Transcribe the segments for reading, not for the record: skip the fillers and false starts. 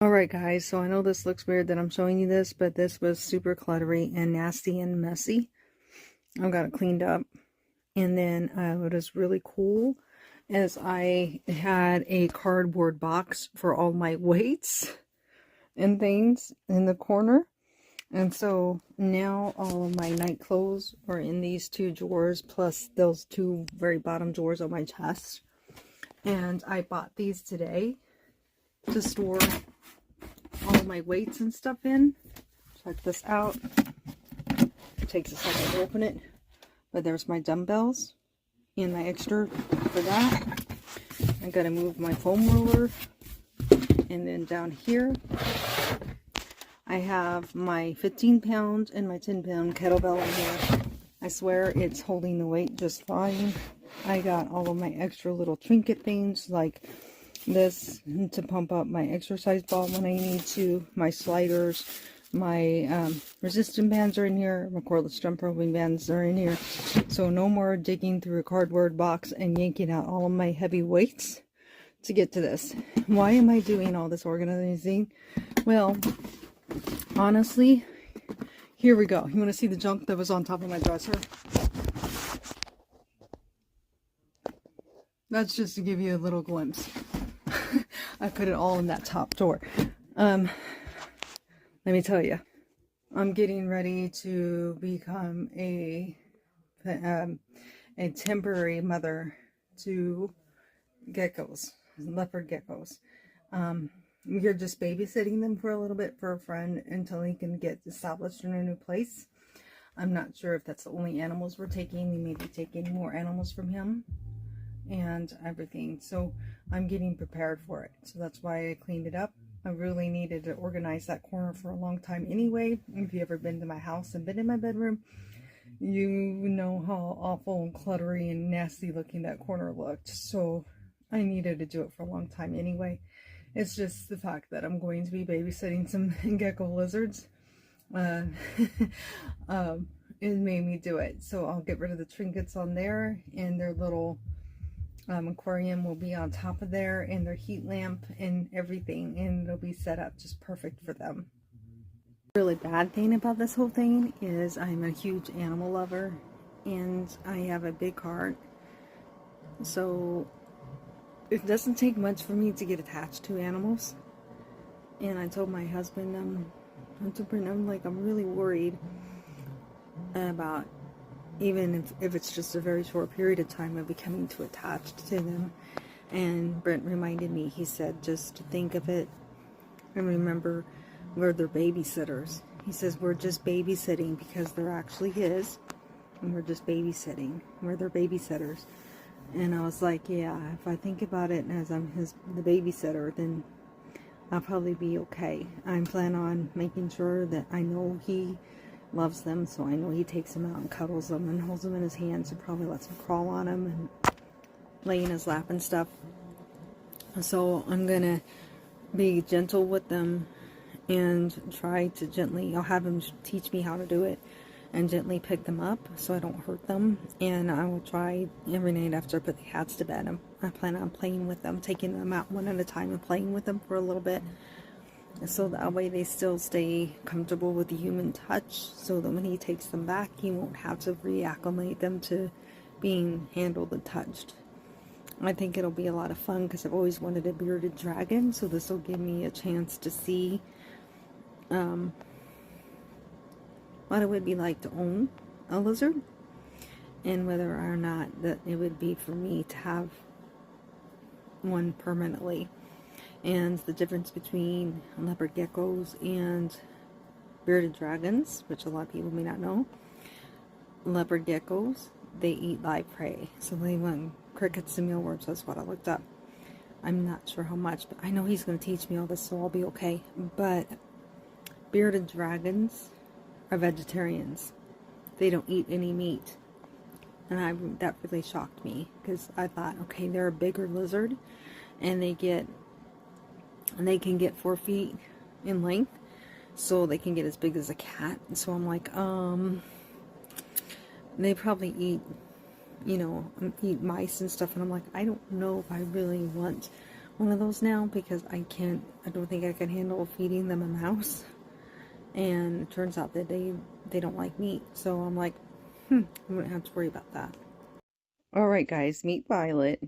Alright guys, so I know this looks weird that I'm showing you this, but this was super cluttery and nasty and messy. I got it cleaned up. And then what is really cool is I had a cardboard box for all my weights and things in the corner. And so now all of my night clothes are in these two drawers, plus those two very bottom drawers on my chest. And I bought these today to store all my weights and stuff in. Check this out. It takes a second to open it, but there's my dumbbells and my extra for that. I gotta move my foam roller, and then down here I have my 15-pound and my 10-pound kettlebell in here. I swear it's holding the weight just fine. I got all of my extra little trinket things like this to pump up my exercise ball when I need to, my sliders, my resistance bands are in here, my cordless jump roping bands are in here. So no more digging through a cardboard box and yanking out all of my heavy weights to get to this. Why am I doing all this organizing? Well, honestly, here we go. You want to see the junk that was on top of my dresser? That's just to give you a little glimpse. I put it all in that top drawer. Let me tell you, I'm getting ready to become a temporary mother to geckos, leopard geckos. We're just babysitting them for a little bit for a friend until he can get established in a new place. I'm not sure if that's the only animals we're taking. We may be taking more animals from him and everything, so I'm getting prepared for it. So that's why I cleaned it up. I really needed to organize that corner for a long time anyway. If you ever been to my house and been in my bedroom, you know how awful and cluttery and nasty looking that corner looked. So I needed to do it for a long time anyway. It's just the fact that I'm going to be babysitting some gecko lizards. It made me do it. So I'll get rid of the trinkets on there, and their little aquarium will be on top of there, and their heat lamp and everything, and it'll be set up just perfect for them. The really bad thing about this whole thing is I'm a huge animal lover, and I have a big heart, so it doesn't take much for me to get attached to animals. And I told my husband, I'm really worried about, even if it's just a very short period of time, of becoming too attached to them. And Brent reminded me, he said, just think of it and remember, we're their babysitters. He says, we're just babysitting because they're actually his, and we're just babysitting. We're their babysitters. And I was like, yeah, if I think about it as I'm the babysitter, then I'll probably be okay. I'm planning on making sure that I know he loves them, so I know he takes them out and cuddles them and holds them in his hands and probably lets them crawl on him and lay in his lap and stuff. So I'm gonna be gentle with them and try to gently, I'll have him teach me how to do it and gently pick them up so I don't hurt them. And I will try every night after I put the cats to bed, I plan on playing with them, taking them out one at a time and playing with them for a little bit, so that way they still stay comfortable with the human touch, so that when he takes them back, he won't have to reacclimate them to being handled and touched. I think it'll be a lot of fun because I've always wanted a bearded dragon, so this will give me a chance to see what it would be like to own a lizard, and whether or not that it would be for me to have one permanently. And the difference between leopard geckos and bearded dragons, which a lot of people may not know. Leopard geckos, they eat live prey, so they want crickets and mealworms. That's what I looked up. I'm not sure how much, but I know he's going to teach me all this, so I'll be okay. But bearded dragons are vegetarians. They don't eat any meat, and that really shocked me, because I thought, okay, they're a bigger lizard, and they can get 4 feet in length, so they can get as big as a cat. So I'm like, they probably eat mice and stuff, and I'm like, I don't know if I really want one of those now because I don't think I can handle feeding them a mouse. And it turns out that they don't like meat. So I'm like, I wouldn't have to worry about that. Alright guys, meet Violet.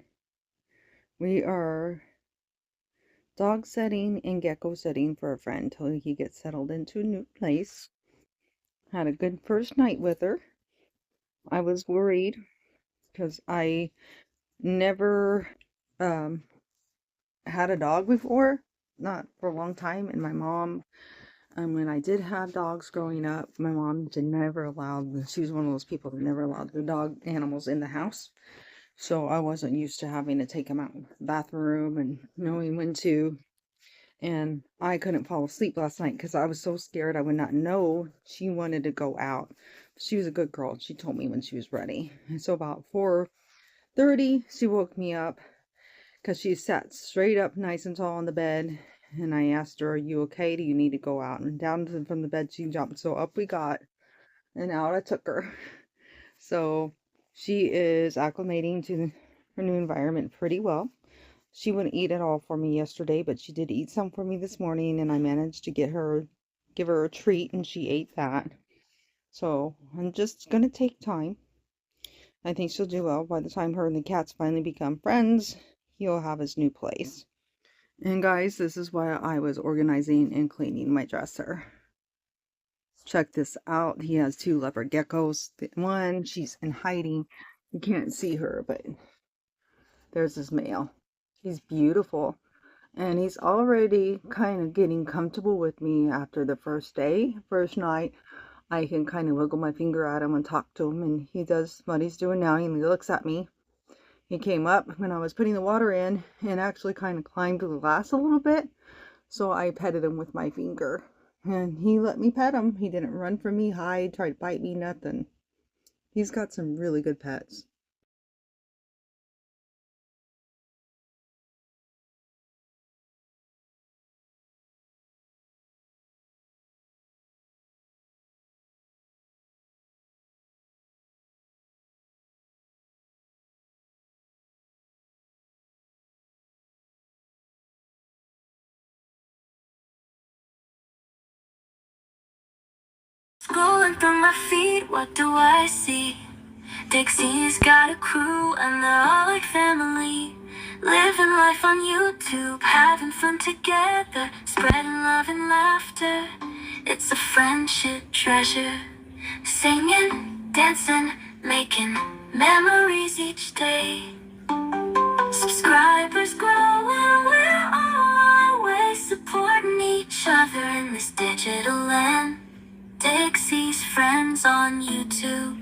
We are dog setting and gecko setting for a friend until he gets settled into a new place. Had a good first night with her. I was worried because I never had a dog before, not for a long time, and my mom, when I did have dogs growing up, my mom never allowed, she was one of those people that never allowed the dog animals in the house. So I wasn't used to having to take them out in the bathroom and knowing when to. And I couldn't fall asleep last night because I was so scared I would not know she wanted to go out. She was a good girl. She told me when she was ready. And so about 4:30, she woke me up because she sat straight up nice and tall on the bed. And I asked her, "Are you okay? Do you need to go out?" And down from the bed she jumped. So up we got and out I took her. So she is acclimating to her new environment pretty well. She wouldn't eat at all for me yesterday, but she did eat some for me this morning, and I managed to give her a treat, and she ate that. So I'm just gonna take time. I think she'll do well. By the time her and the cats finally become friends, he'll have his new place. And guys, this is why I was organizing and cleaning my dresser. Check this out. He has 2 leopard geckos. One, she's in hiding. You can't see her, but there's his male. He's beautiful. And he's already kind of getting comfortable with me after the first night. I can kind of wiggle my finger at him and talk to him, and he does what he's doing now. He looks at me. He came up when I was putting the water in and actually kind of climbed to the glass a little bit. So I petted him with my finger. And he let me pet him. He didn't run from me, hide, try to bite me, nothing. He's got some really good pets. Scrolling through my feed, what do I see? Dixie's got a crew and they're all like family. Living life on YouTube, having fun together, spreading love and laughter. It's a friendship treasure. Singing, dancing, making memories each day. Subscribers growing, we're always supporting each other in this digital land. Dixie's friends on YouTube.